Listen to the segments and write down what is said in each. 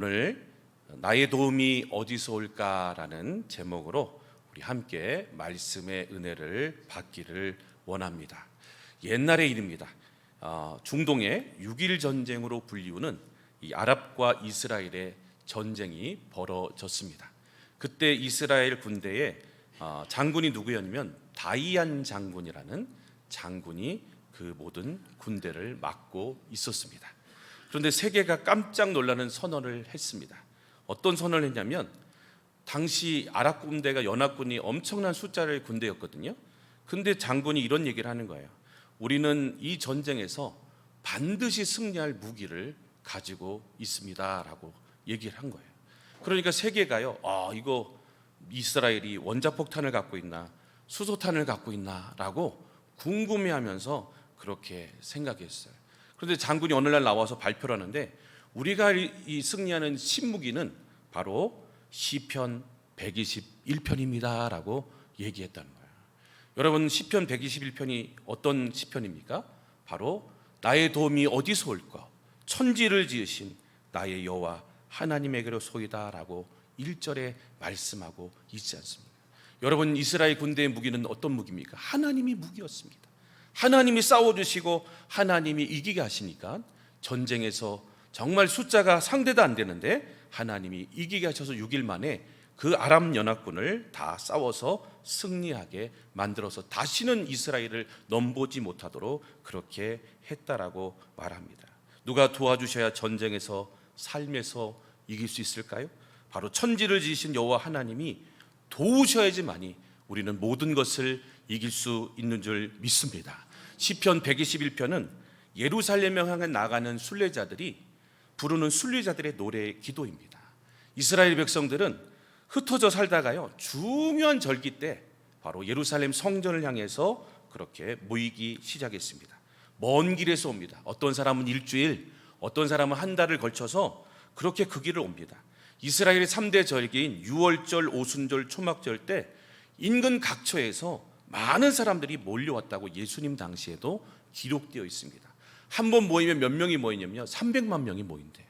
오늘 나의 도움이 어디서 올까라는 제목으로 우리 함께 말씀의 은혜를 받기를 원합니다. 옛날의 일입니다. 중동의 6.1 전쟁으로 불리우는 이 아랍과 이스라엘의 전쟁이 벌어졌습니다. 그때 이스라엘 군대의 장군이 누구였냐면 다이안 장군이라는 장군이 그 모든 군대를 맡고 있었습니다. 그런데 세계가 깜짝 놀라는 선언을 했습니다. 어떤 선언을 했냐면 당시 아랍 군대가 연합군이 엄청난 숫자의 군대였거든요. 근데 장군이 이런 얘기를 하는 거예요. 우리는 이 전쟁에서 반드시 승리할 무기를 가지고 있습니다 라고 얘기를 한 거예요. 그러니까 세계가요, 이거 이스라엘이 원자폭탄을 갖고 있나 수소탄을 갖고 있나 라고 궁금해하면서 그렇게 생각했어요. 그런데 장군이 어느 날 나와서 발표를 하는데 우리가 이 승리하는 신무기는 바로 시편 121편입니다 라고 얘기했다는 거예요. 여러분, 시편 121편이 어떤 시편입니까? 바로 나의 도움이 어디서 올까? 천지를 지으신 나의 여호와 하나님에게로소이다 라고 1절에 말씀하고 있지 않습니까? 여러분, 이스라엘 군대의 무기는 어떤 무기입니까? 하나님이 무기였습니다. 하나님이 싸워주시고 하나님이 이기게 하시니까 전쟁에서 정말 숫자가 상대도 안 되는데 하나님이 이기게 하셔서 6일 만에 그 아람 연합군을 다 싸워서 승리하게 만들어서 다시는 이스라엘을 넘보지 못하도록 그렇게 했다라고 말합니다. 누가 도와주셔야 전쟁에서 삶에서 이길 수 있을까요? 바로 천지를 지으신 여호와 하나님이 도우셔야지만이 우리는 모든 것을 이길 수 있는 줄 믿습니다. 시편 121편은 예루살렘을 향해 나가는 순례자들이 부르는 순례자들의 노래 기도입니다. 이스라엘 백성들은 흩어져 살다가요, 중요한 절기 때 바로 예루살렘 성전을 향해서 그렇게 모이기 시작했습니다. 먼 길에서 옵니다. 어떤 사람은 일주일, 어떤 사람은 한 달을 걸쳐서 그렇게 그 길을 옵니다. 이스라엘의 3대 절기인 유월절, 오순절, 초막절 때 인근 각처에서 많은 사람들이 몰려왔다고 예수님 당시에도 기록되어 있습니다. 한 번 모이면 몇 명이 모이냐면요, 300만 명이 모인대요.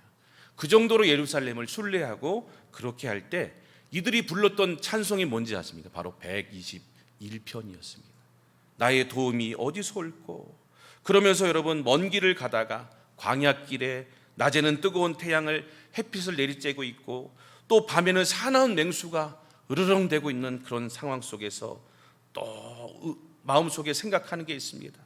그 정도로 예루살렘을 순례하고 그렇게 할 때 이들이 불렀던 찬송이 뭔지 아십니까? 바로 121편이었습니다. 나의 도움이 어디서 올꼬? 그러면서 여러분, 먼 길을 가다가 광야길에 낮에는 뜨거운 태양을 햇빛을 내리쬐고 있고 또 밤에는 사나운 냉수가 으르렁대고 있는 그런 상황 속에서 또 마음속에 생각하는 게 있습니다.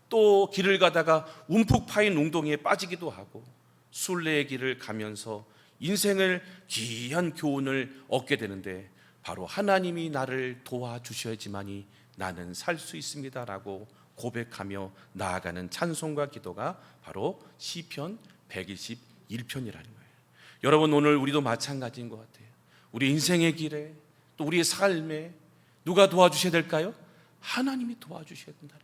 또 길을 가다가 움푹 파인 웅덩이에 빠지기도 하고 순례의 길을 가면서 인생을 귀한 교훈을 얻게 되는데 바로 하나님이 나를 도와주셔야지만이 나는 살 수 있습니다라고 고백하며 나아가는 찬송과 기도가 바로 시편 121편이라는 거예요. 여러분, 오늘 우리도 마찬가지인 것 같아요. 우리 인생의 길에 또 우리의 삶에 누가 도와주셔야 될까요? 하나님이 도와주셔야 된다.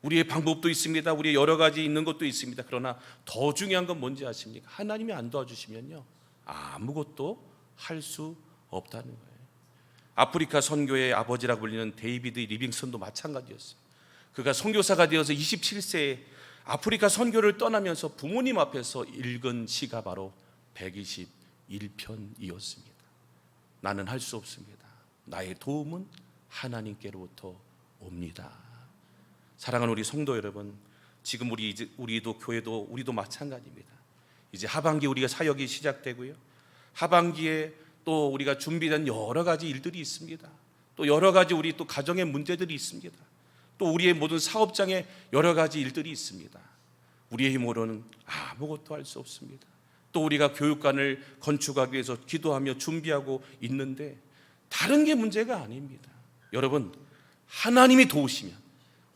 우리의 방법도 있습니다. 우리의 여러 가지 있는 것도 있습니다. 그러나 더 중요한 건 뭔지 아십니까? 하나님이 안 도와주시면요, 아무것도 할 수 없다는 거예요. 아프리카 선교의 아버지라고 불리는 데이비드 리빙스턴도 마찬가지였어요. 그가 선교사가 되어서 27세에 아프리카 선교를 떠나면서 부모님 앞에서 읽은 시가 바로 121편이었습니다. 나는 할 수 없습니다. 나의 도움은 하나님께로부터 옵니다. 사랑하는 우리 성도 여러분, 지금 우리도 교회도 우리도 마찬가지입니다. 이제 하반기 우리가 사역이 시작되고요, 하반기에 또 우리가 준비된 여러 가지 일들이 있습니다. 또 여러 가지 우리 또 가정의 문제들이 있습니다. 또 우리의 모든 사업장에 여러 가지 일들이 있습니다. 우리의 힘으로는 아무것도 할 수 없습니다. 또 우리가 교육관을 건축하기 위해서 기도하며 준비하고 있는데 다른 게 문제가 아닙니다. 여러분, 하나님이 도우시면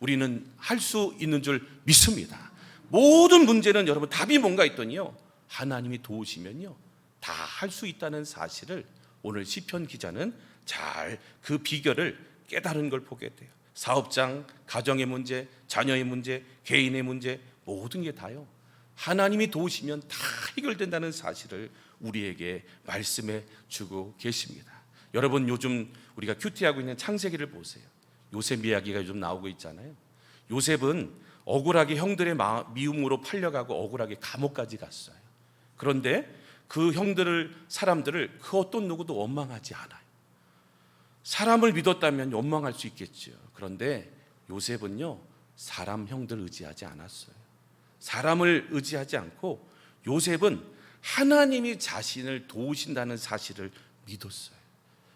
우리는 할 수 있는 줄 믿습니다. 모든 문제는 여러분 답이 뭔가 있더니요, 하나님이 도우시면요 다 할 수 있다는 사실을 오늘 시편 기자는 잘 그 비결을 깨달은 걸 보게 돼요. 사업장, 가정의 문제, 자녀의 문제, 개인의 문제, 모든 게 다요, 하나님이 도우시면 다 해결된다는 사실을 우리에게 말씀해 주고 계십니다. 여러분, 요즘 우리가 큐티하고 있는 창세기를 보세요. 요셉 이야기가 요즘 나오고 있잖아요. 요셉은 억울하게 형들의 미움으로 팔려가고 억울하게 감옥까지 갔어요. 그런데 그 사람들을 그 어떤 누구도 원망하지 않아요. 사람을 믿었다면 원망할 수 있겠죠. 그런데 요셉은요, 사람 형들 의지하지 않았어요. 사람을 의지하지 않고 요셉은 하나님이 자신을 도우신다는 사실을 믿었어요.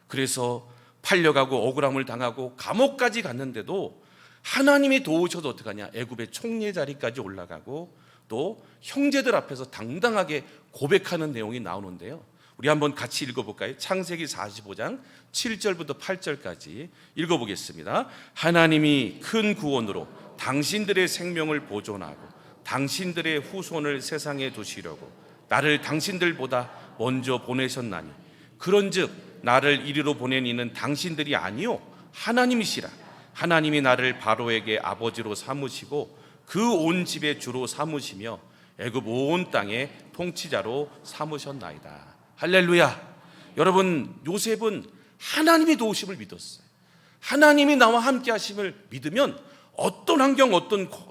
그래서 팔려가고 억울함을 당하고 감옥까지 갔는데도 하나님이 도우셔도 어떡하냐, 애굽의 총리 자리까지 올라가고 또 형제들 앞에서 당당하게 고백하는 내용이 나오는데요, 우리 한번 같이 읽어볼까요? 창세기 45장 7절부터 8절까지 읽어보겠습니다. 하나님이 큰 구원으로 당신들의 생명을 보존하고 당신들의 후손을 세상에 두시려고 나를 당신들보다 먼저 보내셨나니 그런즉 나를 이리로 보낸 이는 당신들이 아니요 하나님이시라. 하나님이 나를 바로에게 아버지로 삼으시고 그 온 집의 주로 삼으시며 애굽 온 땅의 통치자로 삼으셨나이다. 할렐루야. 여러분, 요셉은 하나님이 도우심을 믿었어요. 하나님이 나와 함께 하심을 믿으면 어떤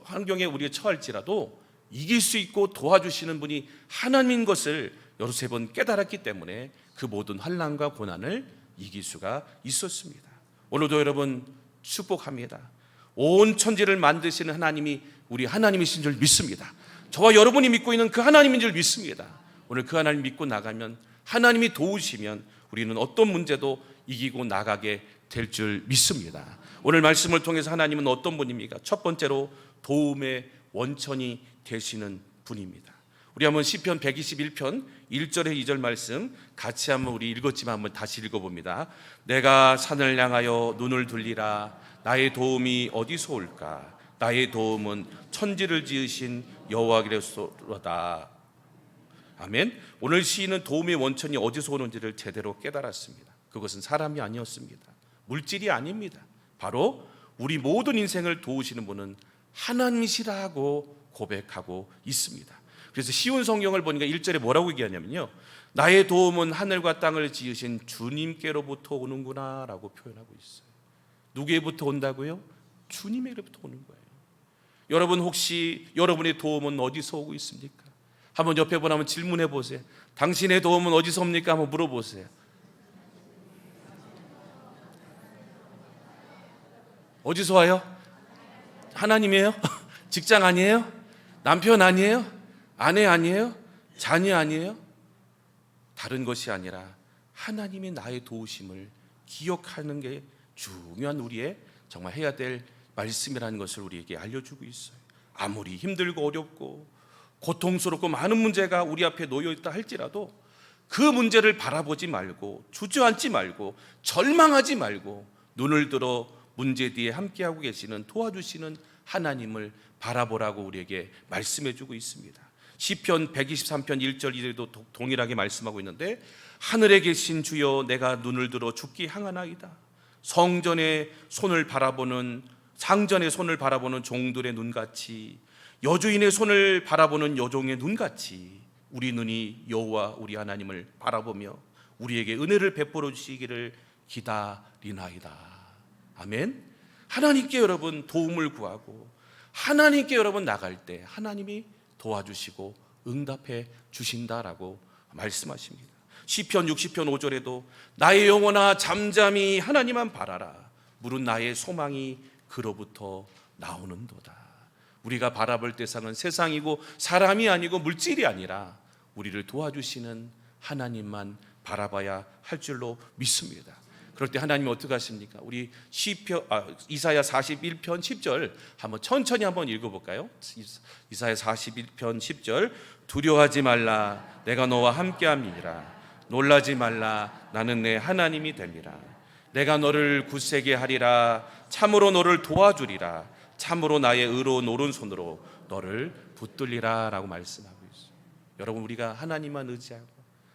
환경에 우리가 처할지라도 이길 수 있고 도와주시는 분이 하나님인 것을 요셉은 깨달았기 때문에 그 모든 환난과 고난을 이길 수가 있었습니다. 오늘도 여러분 축복합니다. 온 천지를 만드시는 하나님이 우리 하나님이신 줄 믿습니다. 저와 여러분이 믿고 있는 그 하나님인 줄 믿습니다. 오늘 그 하나님 믿고 나가면, 하나님이 도우시면 우리는 어떤 문제도 이기고 나가게 될 줄 믿습니다. 오늘 말씀을 통해서 하나님은 어떤 분입니까? 첫 번째로 도움의 원천이 되시는 분입니다. 우리 한번 시편 121편 1절에 2절 말씀 같이 한번 우리 읽었지만 한번 다시 읽어봅니다. 내가 산을 향하여 눈을 돌리라. 나의 도움이 어디서 올까? 나의 도움은 천지를 지으신 여호와께로소로다. 아멘. 오늘 시인은 도움의 원천이 어디서 오는지를 제대로 깨달았습니다. 그것은 사람이 아니었습니다. 물질이 아닙니다. 바로 우리 모든 인생을 도우시는 분은 하나님이시라고 고백하고 있습니다. 그래서 쉬운 성경을 보니까 1절에 뭐라고 얘기하냐면요, 나의 도움은 하늘과 땅을 지으신 주님께로부터 오는구나 라고 표현하고 있어요. 누구에부터 온다고요? 주님에게로부터 오는 거예요. 여러분, 혹시 여러분의 도움은 어디서 오고 있습니까? 한번 옆에 분 한번 질문해 보세요. 당신의 도움은 어디서 옵니까? 한번 물어보세요. 어디서 와요? 하나님이에요? 직장 아니에요? 남편 아니에요? 아내 아니에요? 자녀 아니에요? 다른 것이 아니라 하나님이 나의 도우심을 기억하는 게 중요한 우리의 정말 해야 될 말씀이라는 것을 우리에게 알려주고 있어요. 아무리 힘들고 어렵고 고통스럽고 많은 문제가 우리 앞에 놓여 있다 할지라도 그 문제를 바라보지 말고 주저앉지 말고 절망하지 말고 눈을 들어 문제 뒤에 함께하고 계시는, 도와주시는 하나님을 바라보라고 우리에게 말씀해주고 있습니다. 시편 123편 1절 2절도 동일하게 말씀하고 있는데, 하늘에 계신 주여 내가 눈을 들어 주께 향하나이다. 상전의 손을 바라보는 종들의 눈같이, 여주인의 손을 바라보는 여종의 눈같이 우리 눈이 여호와 우리 하나님을 바라보며 우리에게 은혜를 베풀어 주시기를 기다리나이다. 아멘. 하나님께 여러분 도움을 구하고 하나님께 여러분 나갈 때 하나님이 도와주시고 응답해 주신다라고 말씀하십니다. 시편 60편 5절에도 나의 영혼아 잠잠히 하나님만 바라라. 물은 나의 소망이 그로부터 나오는도다. 우리가 바라볼 대상은 세상이고 사람이 아니고 물질이 아니라 우리를 도와주시는 하나님만 바라봐야 할 줄로 믿습니다. 그럴 때 하나님이 어떻게 하십니까? 우리 이사야 41편 10절 한번 천천히 한번 읽어볼까요? 이사야 41편 10절 두려워하지 말라 내가 너와 함께함이니라. 놀라지 말라 나는 내 하나님이 됨이라. 내가 너를 굳세게 하리라. 참으로 너를 도와주리라. 참으로 나의 의로운 오른손으로 너를 붙들리라 라고 말씀하고 있어요. 여러분, 우리가 하나님만 의지하고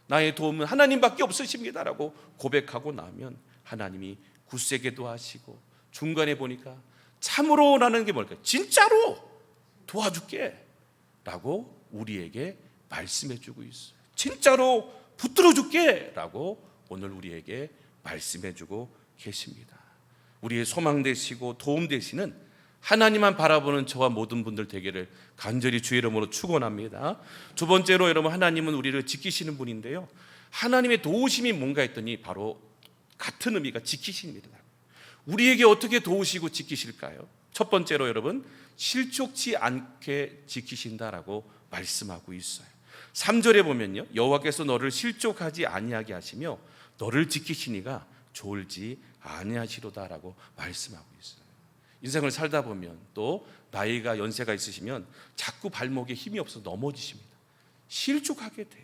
나의 도움은 하나님밖에 없으십니다라고 고백하고 나면 하나님이 굳세게도 하시고, 중간에 보니까 참으로라는 게 뭘까요? 진짜로 도와줄게 라고 우리에게 말씀해 주고 있어요. 진짜로 붙들어 줄게 라고 오늘 우리에게 말씀해 주고 계십니다. 우리의 소망 되시고 도움 되시는 하나님만 바라보는 저와 모든 분들 되기를 간절히 주의 이름으로 축원합니다. 두 번째로 여러분, 하나님은 우리를 지키시는 분인데요, 하나님의 도우심이 뭔가 했더니 바로 같은 의미가 지키십니다. 우리에게 어떻게 도우시고 지키실까요? 첫 번째로 여러분, 실족치 않게 지키신다라고 말씀하고 있어요. 3절에 보면요, 여호와께서 너를 실족하지 아니하게 하시며 너를 지키시니가 졸지 아니하시로다라고 말씀하고 있어요. 인생을 살다 보면 또 나이가 연세가 있으시면 자꾸 발목에 힘이 없어 넘어지십니다. 실족하게 돼요.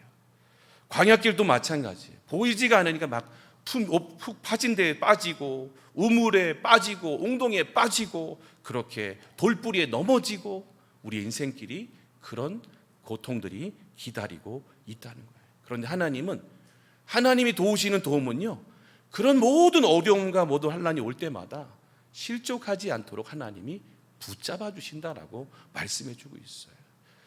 광야길도 마찬가지예요. 보이지가 않으니까 막 푹 파진 데에 빠지고 우물에 빠지고 웅덩이에 빠지고 그렇게 돌뿌리에 넘어지고 우리의 인생길이 그런 고통들이 기다리고 있다는 거예요. 그런데 하나님이 도우시는 도움은요, 그런 모든 어려움과 모든 환난이 올 때마다 실족하지 않도록 하나님이 붙잡아 주신다라고 말씀해 주고 있어요.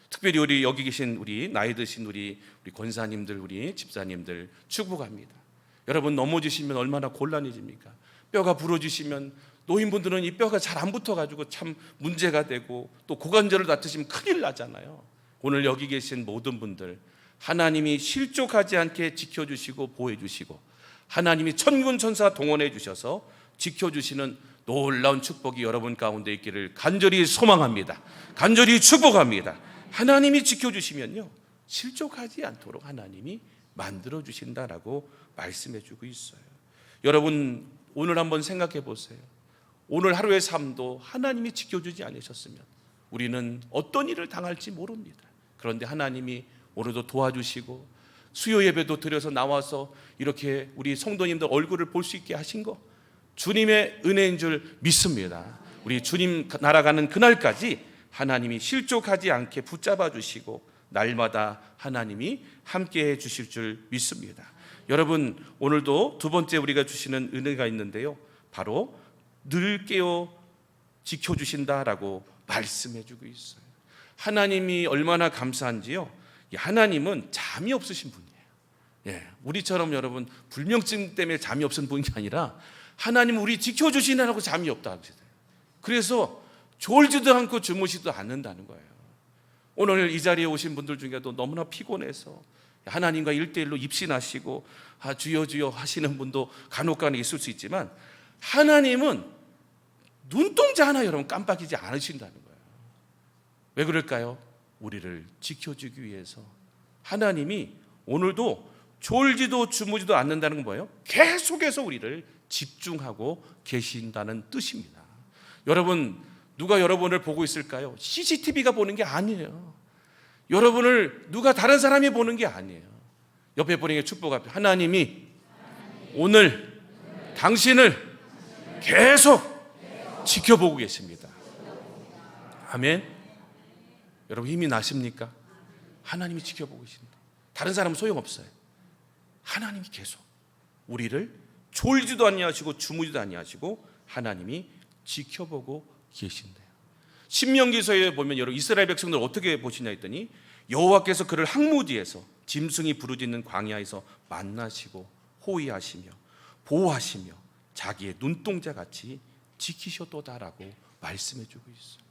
특별히 우리 여기 계신 우리 나이 드신 우리 권사님들, 우리 집사님들 축복합니다. 여러분, 넘어지시면 얼마나 곤란해집니까? 뼈가 부러지시면 노인분들은 이 뼈가 잘 안 붙어가지고 참 문제가 되고 또 고관절을 다치시면 큰일 나잖아요. 오늘 여기 계신 모든 분들, 하나님이 실족하지 않게 지켜주시고 보호해주시고 하나님이 천군 천사 동원해 주셔서 지켜주시는 놀라운 축복이 여러분 가운데 있기를 간절히 소망합니다. 간절히 축복합니다. 하나님이 지켜주시면요, 실족하지 않도록 하나님이 만들어주신다라고 말씀해주고 있어요. 여러분, 오늘 한번 생각해 보세요. 오늘 하루의 삶도 하나님이 지켜주지 않으셨으면 우리는 어떤 일을 당할지 모릅니다. 그런데 하나님이 오늘도 도와주시고 수요 예배도 드려서 나와서 이렇게 우리 성도님들 얼굴을 볼 수 있게 하신 거 주님의 은혜인 줄 믿습니다. 우리 주님 날아가는 그날까지 하나님이 실족하지 않게 붙잡아 주시고 날마다 하나님이 함께해 주실 줄 믿습니다. 여러분, 오늘도 두 번째 우리가 주시는 은혜가 있는데요, 바로 늘 깨어 지켜주신다라고 말씀해 주고 있어요. 하나님이 얼마나 감사한지요, 하나님은 잠이 없으신 분이에요. 우리처럼 여러분 불면증 때문에 잠이 없은 분이 아니라 하나님은 우리 지켜주시느라고 잠이 없다 하시대요. 그래서 졸지도 않고 주무시지도 않는다는 거예요. 오늘 이 자리에 오신 분들 중에도 너무나 피곤해서 하나님과 1대1로 입신하시고 주여 주여 하시는 분도 간혹간혹 있을 수 있지만 하나님은 눈동자 하나 여러분 깜빡이지 않으신다는 거예요. 왜 그럴까요? 우리를 지켜주기 위해서. 하나님이 오늘도 졸지도 주무지도 않는다는 건 뭐예요? 계속해서 우리를 집중하고 계신다는 뜻입니다. 여러분, 누가 여러분을 보고 있을까요? CCTV가 보는 게 아니에요. 여러분을 누가 다른 사람이 보는 게 아니에요. 옆에 분에게 축복합니다. 하나님이 오늘 당신을 계속 지켜보고 계십니다. 아멘. 여러분, 힘이 나십니까? 하나님이 지켜보고 계신다. 다른 사람은 소용없어요. 하나님이 계속 우리를 졸지도 아니하시고 주무지도 아니하시고 하나님이 지켜보고 계신대요. 신명기서에 보면 여러분 이스라엘 백성들 어떻게 보시냐 했더니 여호와께서 그를 항무지에서 짐승이 부르짖는 광야에서 만나시고 호위하시며 보호하시며 자기의 눈동자 같이 지키셨도다라고 말씀해 주고 있어요.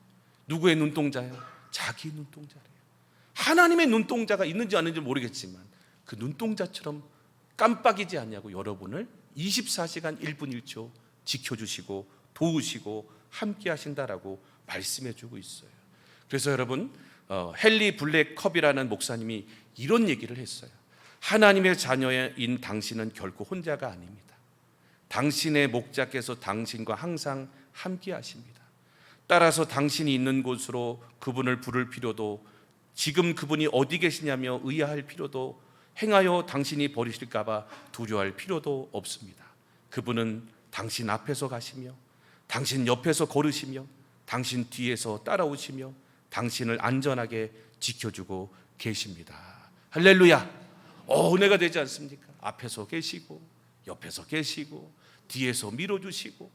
누구의 눈동자요? 자기 눈동자래요. 하나님의 눈동자가 있는지 아닌지 모르겠지만 그 눈동자처럼 깜빡이지 않냐고 여러분을 24시간 1분 1초 지켜주시고 도우시고 함께 하신다라고 말씀해 주고 있어요. 그래서 여러분, 헨리 블랙컵이라는 목사님이 이런 얘기를 했어요. 하나님의 자녀인 당신은 결코 혼자가 아닙니다. 당신의 목자께서 당신과 항상 함께 하십니다. 따라서 당신이 있는 곳으로 그분을 부를 필요도, 지금 그분이 어디 계시냐며 의아할 필요도, 행하여 당신이 버리실까 봐 두려워할 필요도 없습니다. 그분은 당신 앞에서 가시며 당신 옆에서 걸으시며 당신 뒤에서 따라오시며 당신을 안전하게 지켜주고 계십니다. 할렐루야. 은혜가 되지 않습니까? 앞에서 계시고 옆에서 계시고 뒤에서 밀어주시고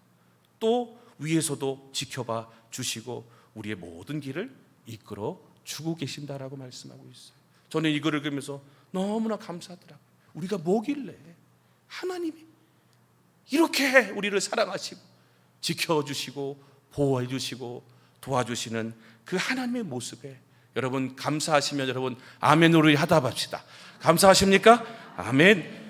또 위에서도 지켜봐 주시고 우리의 모든 길을 이끌어 주고 계신다라고 말씀하고 있어요. 저는 이 글을 읽으면서 너무나 감사하더라고요. 우리가 뭐길래 하나님이 이렇게 우리를 사랑하시고 지켜주시고 보호해 주시고 도와주시는 그 하나님의 모습에 여러분 감사하시면 여러분 아멘으로 하다 봅시다. 감사하십니까? 아멘.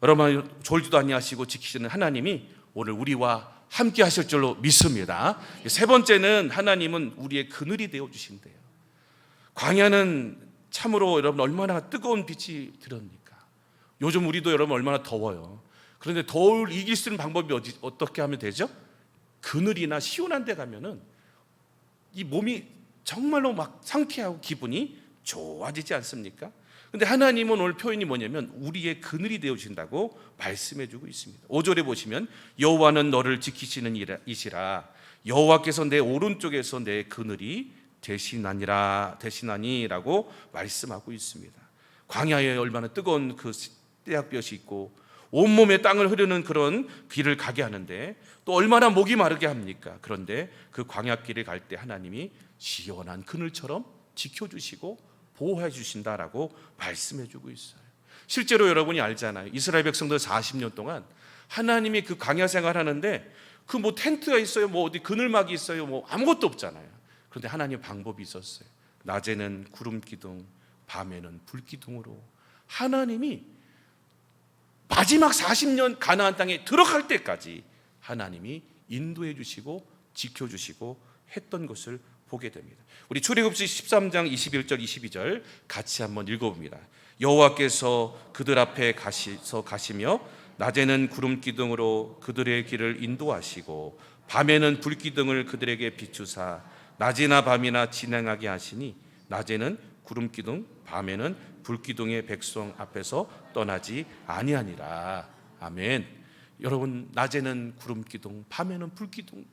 여러분 졸지도 아니하시고 지키시는 하나님이 오늘 우리와 함께 하실 줄로 믿습니다. 세 번째는 하나님은 우리의 그늘이 되어 주신대요. 광야는 참으로 여러분 얼마나 뜨거운 빛이 들었습니까? 요즘 우리도 여러분 얼마나 더워요. 그런데 더울 이길 수 있는 방법이 어떻게 하면 되죠? 그늘이나 시원한 데 가면은 이 몸이 정말로 막 상쾌하고 기분이 좋아지지 않습니까? 근데 하나님은 오늘 표현이 뭐냐면 우리의 그늘이 되어주신다고 말씀해 주고 있습니다. 5절에 보시면 여호와는 너를 지키시는 이시라 여호와께서 내 오른쪽에서 내 그늘이 되시나니라고 말씀하고 있습니다. 광야에 얼마나 뜨거운 그 떼약볕이 있고 온몸에 땅을 흐르는 그런 길을 가게 하는데 또 얼마나 목이 마르게 합니까? 그런데 그 광야길을 갈 때 하나님이 시원한 그늘처럼 지켜주시고 보호해 주신다라고 말씀해 주고 있어요. 실제로 여러분이 알잖아요. 이스라엘 백성들 40년 동안 하나님이 그 광야 생활하는데 그 뭐 텐트가 있어요, 뭐 어디 그늘막이 있어요, 뭐 아무것도 없잖아요. 그런데 하나님 방법이 있었어요. 낮에는 구름 기둥, 밤에는 불 기둥으로 하나님이 마지막 40년 가나안 땅에 들어갈 때까지 하나님이 인도해 주시고 지켜주시고 했던 것을 보게 됩니다. 우리 출애굽기 13장 21절 22절 같이 한번 읽어봅니다. 여호와께서 그들 앞에 가시며 낮에는 구름 기둥으로 그들의 길을 인도하시고 밤에는 불 기둥을 그들에게 비추사 낮이나 밤이나 진행하게 하시니 낮에는 구름 기둥 밤에는 불 기둥의 백성 앞에서 떠나지 아니하니라. 아멘. 여러분 낮에는 구름 기둥 밤에는 불 기둥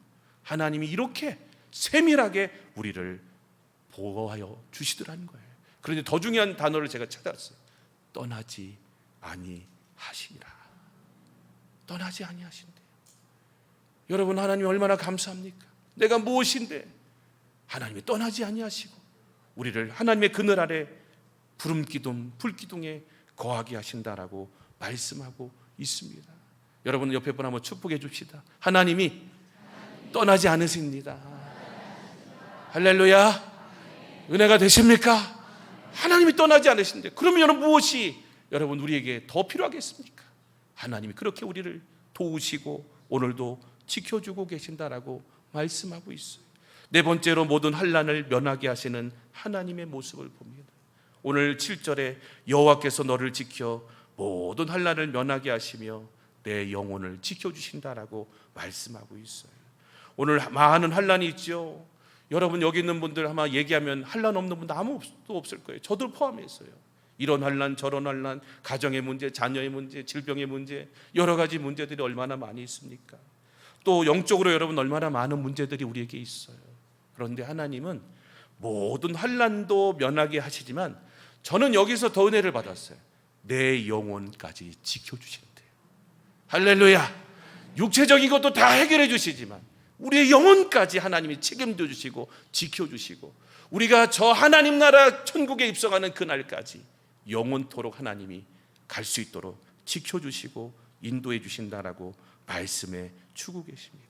하나님이 이렇게 세밀하게 우리를 보호하여 주시더라는 거예요. 그런데 더 중요한 단어를 제가 찾았어요. 떠나지 아니하시니라. 떠나지 아니하신대요. 여러분 하나님 얼마나 감사합니까? 내가 무엇인데 하나님이 떠나지 아니하시고 우리를 하나님의 그늘 아래 구름 기둥, 불 기둥에 거하게 하신다라고 말씀하고 있습니다. 여러분 옆에 분 한번 축복해 줍시다. 하나님이 떠나지 않으십니다. 할렐루야. 은혜가 되십니까? 하나님이 떠나지 않으신데 그러면 여러분 무엇이 여러분 우리에게 더 필요하겠습니까? 하나님이 그렇게 우리를 도우시고 오늘도 지켜주고 계신다라고 말씀하고 있어요. 네 번째로 모든 환난을 면하게 하시는 하나님의 모습을 봅니다. 오늘 7절에 여호와께서 너를 지켜 모든 환난을 면하게 하시며 내 영혼을 지켜주신다라고 말씀하고 있어요. 오늘 많은 환난이 있죠. 여러분 여기 있는 분들 아마 얘기하면 환난 없는 분들 아무도 없을 거예요. 저도 포함해서요. 이런 환난 저런 환난, 가정의 문제, 자녀의 문제, 질병의 문제, 여러 가지 문제들이 얼마나 많이 있습니까? 또 영적으로 여러분 얼마나 많은 문제들이 우리에게 있어요. 그런데 하나님은 모든 환난도 면하게 하시지만 저는 여기서 더 은혜를 받았어요. 내 영혼까지 지켜주신대요. 할렐루야. 육체적인 것도 다 해결해 주시지만 우리의 영혼까지 하나님이 책임져 주시고 지켜주시고 우리가 저 하나님 나라 천국에 입성하는 그날까지 영원토록 하나님이 갈 수 있도록 지켜주시고 인도해 주신다라고 말씀해 주고 계십니다.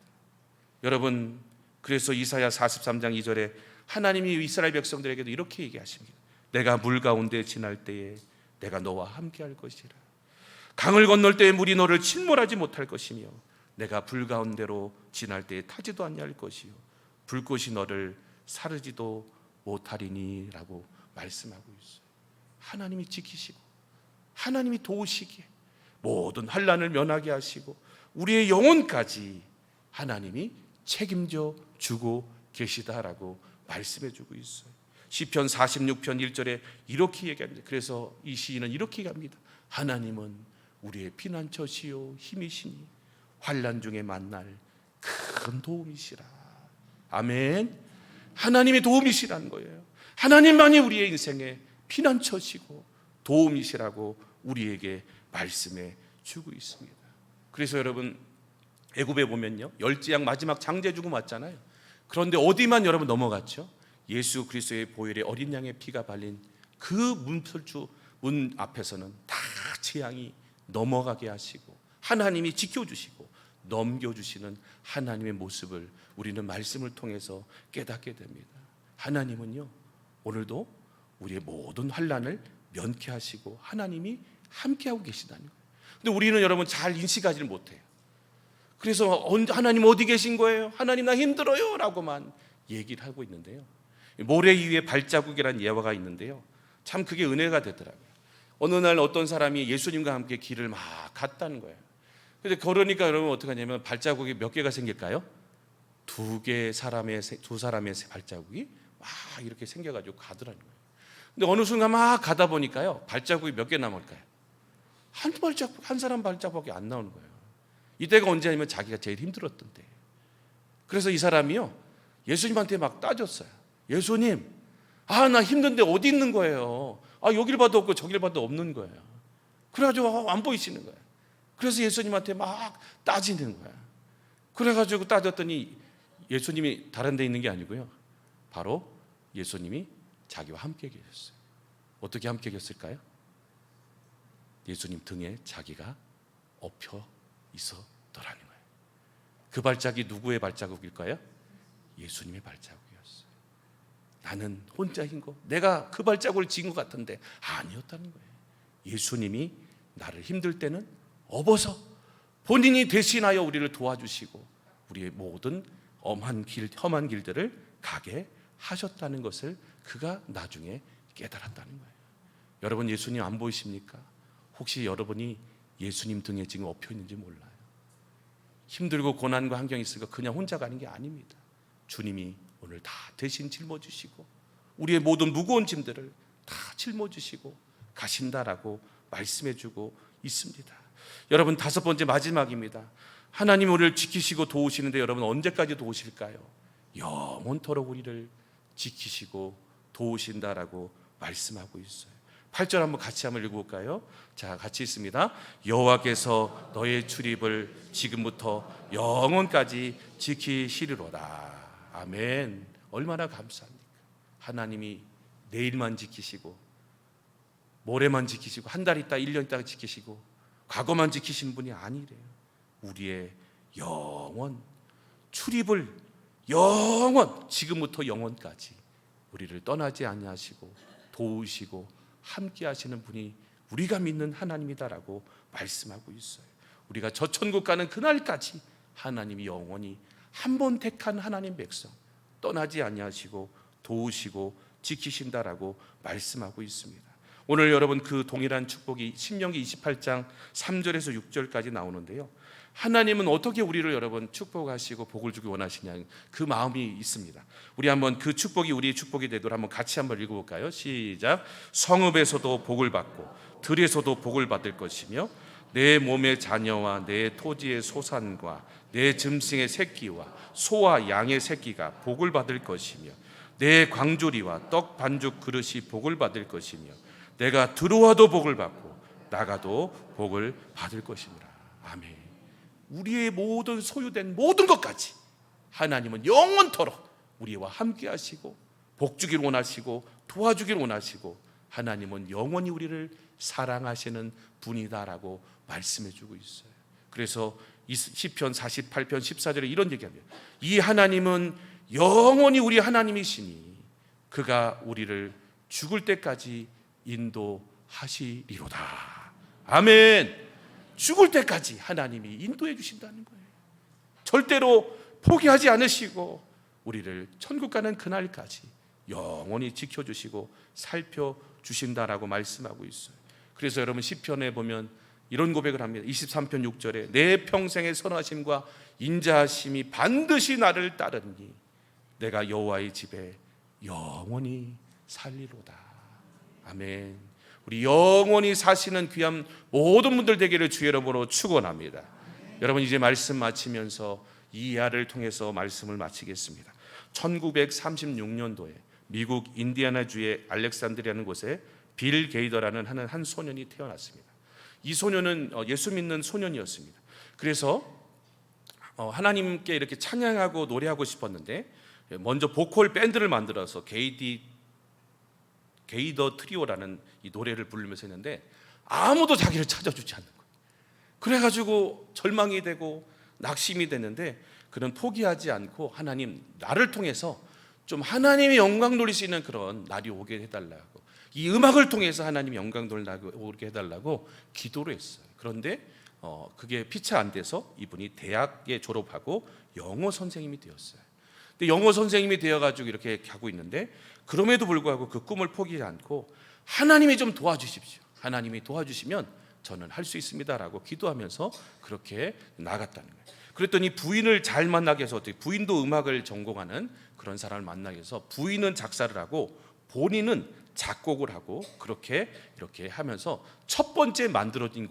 여러분 그래서 이사야 43장 2절에 하나님이 이스라엘 백성들에게도 이렇게 얘기하십니다. 내가 물 가운데 지날 때에 내가 너와 함께 할 것이라. 강을 건널 때에 물이 너를 침몰하지 못할 것이며 내가 불 가운데로 지날 때에 타지도 아니할 것이요 불꽃이 너를 사르지도 못하리니 라고 말씀하고 있어요. 하나님이 지키시고 하나님이 도우시기에 모든 환난을 면하게 하시고 우리의 영혼까지 하나님이 책임져 주고 계시다라고 말씀해 주고 있어요. 시편 46편 1절에 이렇게 얘기합니다. 그래서 이 시인은 이렇게 얘기합니다. 하나님은 우리의 피난처시요 힘이시니 환난 중에 만날 큰 도움이시라. 아멘. 하나님의 도움이시라는 거예요. 하나님만이 우리의 인생의 피난처시고 도움이시라고 우리에게 말씀해 주고 있습니다. 그래서 여러분 애굽에 보면요 열지양 마지막 장제 죽음 왔잖아요. 그런데 어디만 여러분 넘어갔죠? 예수 그리스도의 보혈의 어린 양의 피가 발린 그 문설주 문 앞에서는 다 재앙이 넘어가게 하시고 하나님이 지켜주시고 넘겨주시는 하나님의 모습을 우리는 말씀을 통해서 깨닫게 됩니다. 하나님은요, 오늘도 우리의 모든 환난을 면케하시고 하나님이 함께하고 계시다는 거예요. 근데 우리는 여러분 잘 인식하지를 못해요. 그래서 하나님 어디 계신 거예요? 하나님 나 힘들어요 라고만 얘기를 하고 있는데요, 모래 위에 발자국이라는 예화가 있는데요, 참 그게 은혜가 되더라고요. 어느 날 어떤 사람이 예수님과 함께 길을 막 갔다는 거예요. 근데 걸으니까 여러분 어떻게 하냐면 발자국이 몇 개가 생길까요? 두 사람의 발자국이 막 이렇게 생겨가지고 가더라는 거예요. 근데 어느 순간 막 가다 보니까요, 발자국이 몇 개 남을까요? 한 사람 발자국이 안 나오는 거예요. 이때가 언제냐면 자기가 제일 힘들었던 때. 그래서 이 사람이요, 예수님한테 막 따졌어요. 예수님, 나 힘든데 어디 있는 거예요? 여길 봐도 없고 저길 봐도 없는 거예요. 그래가지고 안 보이시는 거예요. 그래서 예수님한테 막 따지는 거예요. 그래가지고 따졌더니 예수님이 다른 데 있는 게 아니고요, 바로 예수님이 자기와 함께 계셨어요. 어떻게 함께 계셨을까요? 예수님 등에 자기가 엎혀 있었더라는 거예요. 그 발자국이 누구의 발자국일까요? 예수님의 발자국이었어요. 나는 혼자인 거, 내가 그 발자국을 지은 것 같은데 아니었다는 거예요. 예수님이 나를 힘들 때는 업어서 본인이 대신하여 우리를 도와주시고 우리의 모든 험한 길들을 가게 하셨다는 것을 그가 나중에 깨달았다는 거예요. 여러분, 예수님 안 보이십니까? 혹시 여러분이 예수님 등에 지금 엎여 있는지 몰라요. 힘들고 고난과 환경이 있으니까 그냥 혼자 가는 게 아닙니다. 주님이 오늘 다 대신 짊어지시고 우리의 모든 무거운 짐들을 다 짊어지시고 가신다라고 말씀해주고 있습니다. 여러분, 다섯 번째 마지막입니다. 하나님 우리를 지키시고 도우시는데 여러분 언제까지 도우실까요? 영원토록 우리를 지키시고 도우신다라고 말씀하고 있어요. 8절 한번 같이 읽어볼까요? 자, 같이 있습니다. 여호와께서 너의 출입을 지금부터 영원까지 지키시리로다. 아멘. 얼마나 감사합니까? 하나님이 내일만 지키시고 모레만 지키시고 한 달 있다 1년 있다가 지키시고 과거만 지키시는 분이 아니래요. 우리의 영원 출입을 영원, 지금부터 영원까지 우리를 떠나지 아니하시고 도우시고 함께 하시는 분이 우리가 믿는 하나님이다라고 말씀하고 있어요. 우리가 저 천국 가는 그날까지 하나님이 영원히 한 번 택한 하나님 백성 떠나지 아니하시고 도우시고 지키신다라고 말씀하고 있습니다. 오늘 여러분 그 동일한 축복이 신명기 28장 3절에서 6절까지 나오는데요, 하나님은 어떻게 우리를 여러분 축복하시고 복을 주기 원하시냐, 그 마음이 있습니다. 우리 한번 그 축복이 우리의 축복이 되도록 한번 같이 한번 읽어볼까요? 시작. 성읍에서도 복을 받고 들에서도 복을 받을 것이며 내 몸의 자녀와 내 토지의 소산과 내 짐승의 새끼와 소와 양의 새끼가 복을 받을 것이며 내 광주리와 떡 반죽 그릇이 복을 받을 것이며 내가 들어와도 복을 받고 나가도 복을 받을 것이니라. 아멘. 우리의 모든 소유된 모든 것까지 하나님은 영원토록 우리와 함께 하시고 복 주길 원하시고 도와주길 원하시고 하나님은 영원히 우리를 사랑하시는 분이다라고 말씀해 주고 있어요. 그래서 시편 48편 14절에 이런 얘기합니다. 이 하나님은 영원히 우리 하나님이시니 그가 우리를 죽을 때까지 인도하시리로다. 아멘. 죽을 때까지 하나님이 인도해 주신다는 거예요. 절대로 포기하지 않으시고 우리를 천국 가는 그날까지 영원히 지켜주시고 살펴주신다라고 말씀하고 있어요. 그래서 여러분 시편에 보면 이런 고백을 합니다. 23편 6절에 내 평생의 선하심과 인자하심이 반드시 나를 따르니 내가 여호와의 집에 영원히 살리로다. 아멘. 우리 영원히 사시는 귀한 모든 분들 되기를 주의 이름으로 축원합니다. 여러분, 이제 말씀 마치면서 이 이야를 통해서 말씀을 마치겠습니다. 1936년도에 미국 인디애나주의 알렉산드리아라는 곳에 빌 게이더라는 한 소년이 태어났습니다. 이 소년은 예수 믿는 소년이었습니다. 그래서 하나님께 이렇게 찬양하고 노래하고 싶었는데 먼저 보컬 밴드를 만들어서 게이더 트리오라는 이 노래를 부르면서 했는데 아무도 자기를 찾아주지 않는 거예요. 그래가지고 절망이 되고 낙심이 됐는데 그는 포기하지 않고 하나님 나를 통해서 좀 하나님의 영광 돌릴 수 있는 그런 날이 오게 해달라고, 이 음악을 통해서 하나님 영광 돌리게 해달라고 기도를 했어요. 그런데 그게 피차 안 돼서 이분이 대학에 졸업하고 영어 선생님이 되었어요. 근데 영어 선생님이 되어가지고 이렇게 하고 있는데 그럼에도 불구하고 그 꿈을 포기하지 않고 하나님이 좀 도와주십시오, 하나님이 도와주시면 저는 할 수 있습니다라고 기도하면서 그렇게 나갔다는 거예요. 그랬더니 부인을 잘 만나게 해서, 어떻게 부인도 음악을 전공하는 그런 사람을 만나게 해서 부인은 작사를 하고 본인은 작곡을 하고 그렇게 이렇게 하면서 첫 번째 만들어진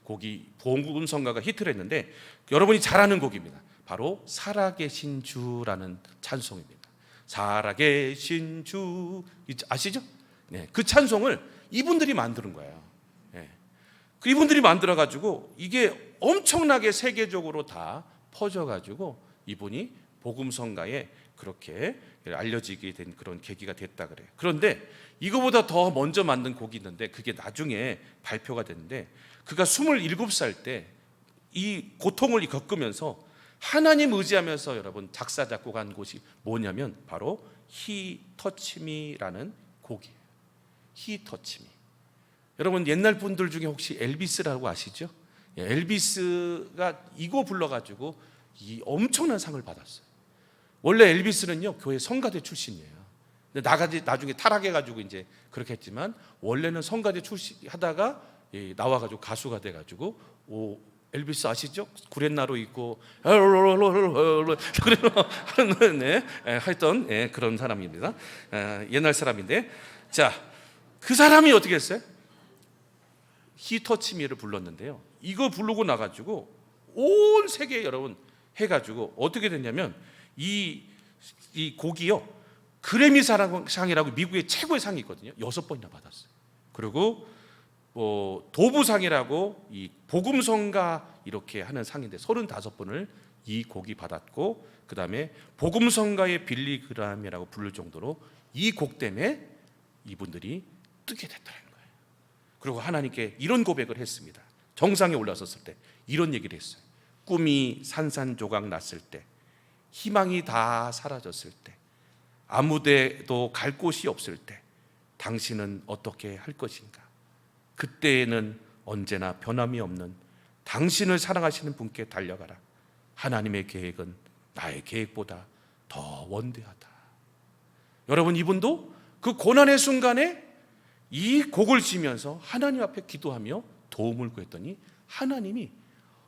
곡이 복음성가가 히트를 했는데, 여러분이 잘 아는 곡입니다. 바로 살아계신 주라는 찬송입니다. 살아계신 주 아시죠? 네, 그 찬송을 이분들이 만드는 거예요. 네. 그 이분들이 만들어 가지고 이게 엄청나게 세계적으로 다 퍼져 가지고 이분이 복음성가에 그렇게 알려지게 된 그런 계기가 됐다 그래요. 그런데 이거보다 더 먼저 만든 곡이 있는데 그게 나중에 발표가 됐는데, 그가 27살 때 이 고통을 겪으면서 하나님 의지하면서 여러분 작사 작곡한 곳이 뭐냐면 바로 He Touch Me라는 곡이에요. He Touch Me. 여러분 옛날 분들 중에 혹시 엘비스라고 아시죠? 엘비스가 이거 불러가지고 이 엄청난 상을 받았어요. 원래 엘비스는요 교회 성가대 출신이에요. 근데 나중에 타락해가지고 이제 그렇게 했지만 원래는 성가대 출신 하다가 나와가지고 가수가 돼가지고 엘비스 아시죠? 구렛나루 있고 그런 네, 했던 그런 사람입니다. 옛날 사람인데, 자, 그 사람이 어떻게 했어요? He Touch Me를 불렀는데요. 이거 부르고 나가지고 온 세계에 여러분 해가지고 어떻게 됐냐면 이 곡이요 그래미 상이라고 미국의 최고의 상이 있거든요. 6번이나 받았어요. 그리고 도부상이라고 이 복음성가 이렇게 하는 상인데 35번을 이 곡이 받았고, 그 다음에 복음성가의 빌리그람이라고 부를 정도로 이 곡 때문에 이분들이 뜨게 됐다는 거예요. 그리고 하나님께 이런 고백을 했습니다. 정상에 올라섰을 때 이런 얘기를 했어요. 꿈이 산산조각 났을 때, 희망이 다 사라졌을 때, 아무데도 갈 곳이 없을 때 당신은 어떻게 할 것인가? 그때에는 언제나 변함이 없는 당신을 사랑하시는 분께 달려가라. 하나님의 계획은 나의 계획보다 더 원대하다. 여러분 이분도 그 고난의 순간에 이 곡을 지면서 하나님 앞에 기도하며 도움을 구했더니 하나님이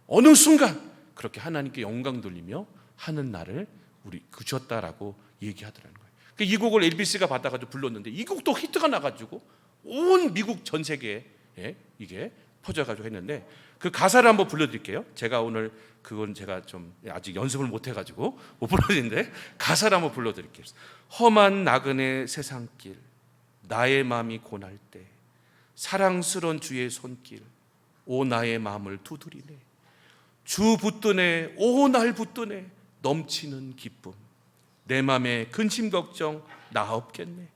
어느 순간 그렇게 하나님께 영광 돌리며 하는 날을 우리 주셨다라고 얘기하더라는 거예요. 이 곡을 엘비스가 받아가지고 불렀는데 이 곡도 히트가 나가지고 온 미국 전 세계에 이게 퍼져가지고 했는데, 그 가사를 한번 불러드릴게요. 제가 오늘 그건 제가 좀 아직 연습을 못 해가지고 못 불러드리는데 가사를 한번 불러드릴게요. 험한 나그네 세상길, 나의 마음이 고날 때 사랑스러운 주의 손길, 오 나의 마음을 두드리네. 주 붙드네, 오 날 붙드네. 넘치는 기쁨, 내 맘에 근심 걱정 나 없겠네.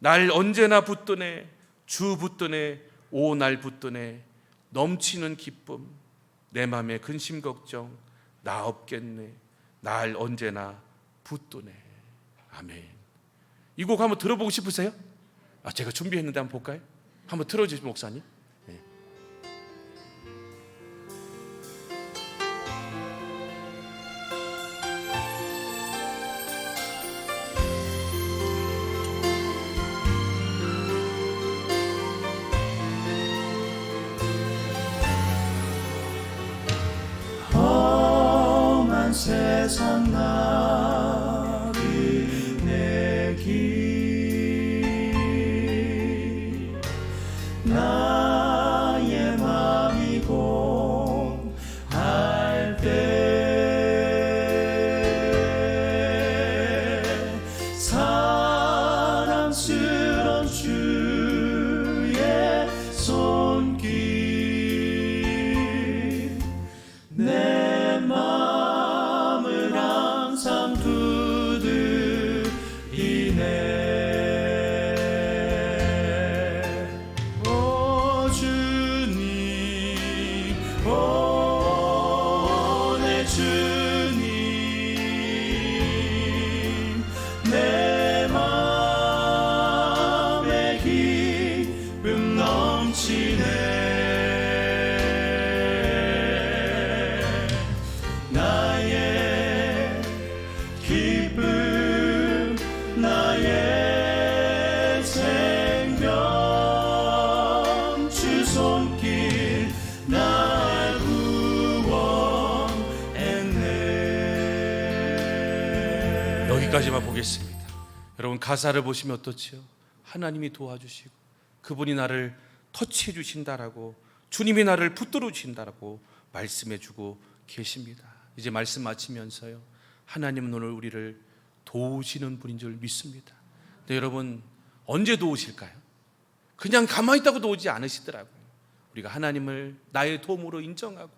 날 언제나 붙드네, 주 붙드네, 오 날 붙드네. 넘치는 기쁨, 내 맘에 근심 걱정 나 없겠네. 날 언제나 붙드네. 아멘. 이 곡 한번 들어보고 싶으세요? 제가 준비했는데 한번 볼까요? 한번 틀어주시죠 목사님. 네. 세상 나그네 길, 나의 맘이 공할 때 사랑스러운 주의 손길, 내 맘을 항상 여기까지만 보겠습니다. 여러분 가사를 보시면 어떻지요? 하나님이 도와주시고 그분이 나를 터치해 주신다라고, 주님이 나를 붙들어 주신다라고 말씀해 주고 계십니다. 이제 말씀 마치면서요, 하나님은 오늘 우리를 도우시는 분인 줄 믿습니다. 근데 여러분 언제 도우실까요? 그냥 가만히 있다고 도우지 않으시더라고요. 우리가 하나님을 나의 도움으로 인정하고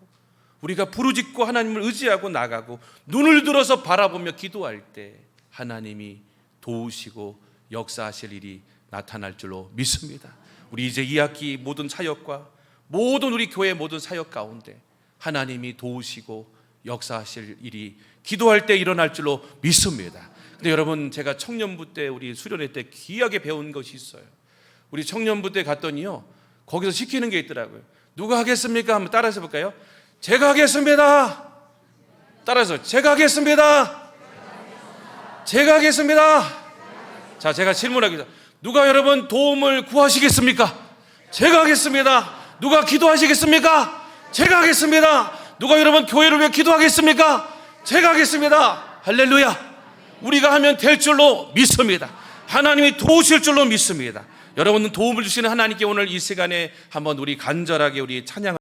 우리가 부르짖고 하나님을 의지하고 나가고 눈을 들어서 바라보며 기도할 때 하나님이 도우시고 역사하실 일이 나타날 줄로 믿습니다. 우리 이제 2학기 모든 사역과 모든 우리 교회 모든 사역 가운데 하나님이 도우시고 역사하실 일이 기도할 때 일어날 줄로 믿습니다. 근데 여러분 제가 청년부 때 우리 수련회 때 귀하게 배운 것이 있어요. 우리 청년부 때 갔더니요, 거기서 시키는 게 있더라고요. 누가 하겠습니까? 한번 따라서 볼까요? 제가 하겠습니다. 따라서 제가 하겠습니다. 제가 하겠습니다. 자, 제가 질문하겠습니다. 누가 여러분 도움을 구하시겠습니까? 제가 하겠습니다. 누가 기도하시겠습니까? 제가 하겠습니다. 누가 여러분 교회를 위해 기도하겠습니까? 제가 하겠습니다. 할렐루야. 우리가 하면 될 줄로 믿습니다. 하나님이 도우실 줄로 믿습니다. 여러분은 도움을 주시는 하나님께 오늘 이 시간에 한번 우리 간절하게 우리 찬양